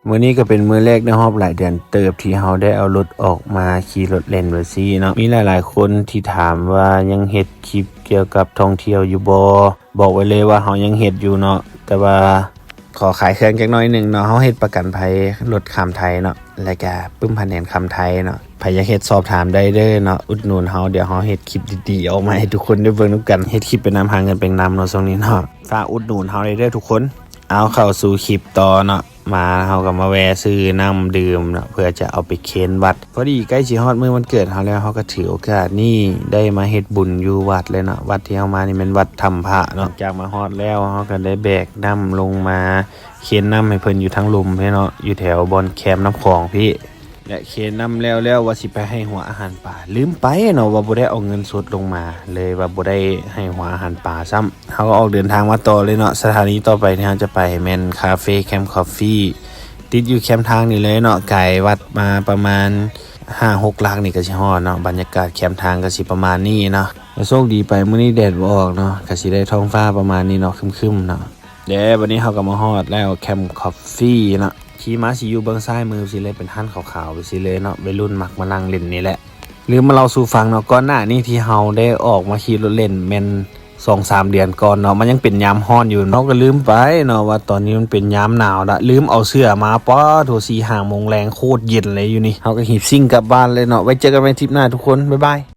มื้อนี้ก็เป็นมื้อแรกในรอบหลายเดือนเติบที่เราได้เอารถออกมาขี่รถเล่นว่าซี่เนาะมีหลายๆคนที่ถามว่ายังเฮ็ดคลิปเกี่ยวกับท่องเที่ยวอยู่บ่บอกไว้เลยว่าเรายังเฮ็ดอยู่เนาะแต่ว่าขอขายเครื่องจักหน่อยนึงเนาะเราเฮ็ดประกันภัยรถข้ามไทยเนาะแล้วก็ปึ้มพันแหนข้ามไทยเนาะใครอยากเฮ็ดสอบถามได้เด้อเนาะอุดหนุนเราเดี๋ยวเราเฮ็ดคลิปดีๆออกมาให้ทุกคนได้เบิ่งนำกันเฮ็ดคลิปเป็นนำหาเงินเป็นนำเนาะช่วงนี้เนาะฝากอุดหนุนเราได้เด้อทุกคนเอาเข้าสู่คลิปต่อเนาะมาเขาก็มาแวะซื้อน้ำดื่มเนาะเพื่อจะเอาไปเคนวัดพอดีใกล้สิฮอดมื้อวันเกิดเขาแล้วเขาก็ถือโอกาสนี่ได้มาเฮ็ดบุญอยู่วัดเลยเนาะวัดที่เฮามานี่เป็นวัดถ้ำพระเนาะจากมาฮอดแล้วเขาก็ได้แบกน้ำลงมาเคนน้ำให้เพิ่นอยู่ทั้งลุมพี่เนาะอยู่แถวบอนแคมน้ำคลองพี่และเคนน้ำแล้วว่าสิไปให้หัวอาหารป่าลืมไปเนาะว่าบ่ได้เอาเงินสดลงมาเลยว่าบ่ได้ให้หัวอาหารป่าซ้ำเขาก็ออกเดินทางมาต่อเลยเนาะสถานีต่อไปที่เราจะไปแม่นคาเฟ่แคมป์คอฟฟี่ติดอยู่แคมป์ทางนี่เลยเนาะไกลวัดมาประมาณ 5-6 ลักนี่ก็สิฮอดเนาะบรรยากาศแคมป์ทางก็สิประมาณนี้เนาะโชคดีไปมื้อนี้แดดบ่ออกเนาะก็สิได้ท้องฟ้าประมาณนี้เนาะครึมๆเนาะเดี๋ยววันนี้เราก็มาฮอดแล้วแคมป์คอฟฟี่เนาะขี่ม้าสิอยู่เบื้องซ้ายมือสิเลยเป็นหันขาวๆไปสิเลยเนาะวัยรุ่นมักมานั่งเล่นนี่แหละหรือมาเล่าสู่ฟังเนาะก่อนหน้านี้ที่เราได้ออกมาขี่รถเล่นแม่น 2-3 เดือนก่อนเนาะมันยังเป็นยามร้อนอยู่เนาะก็ลืมไปเนาะว่าตอนนี้มันเป็นยามหนาวละลืมเอาเสื้อมาป้อโทร 4-5 โมงแรงโคตรเย็นเลยอยู่นี่เฮาก็หีบซิ่งกลับบ้านเลยเนาะไว้เจอกันใหม่ทริปหน้าทุกคนบ๊ายบาย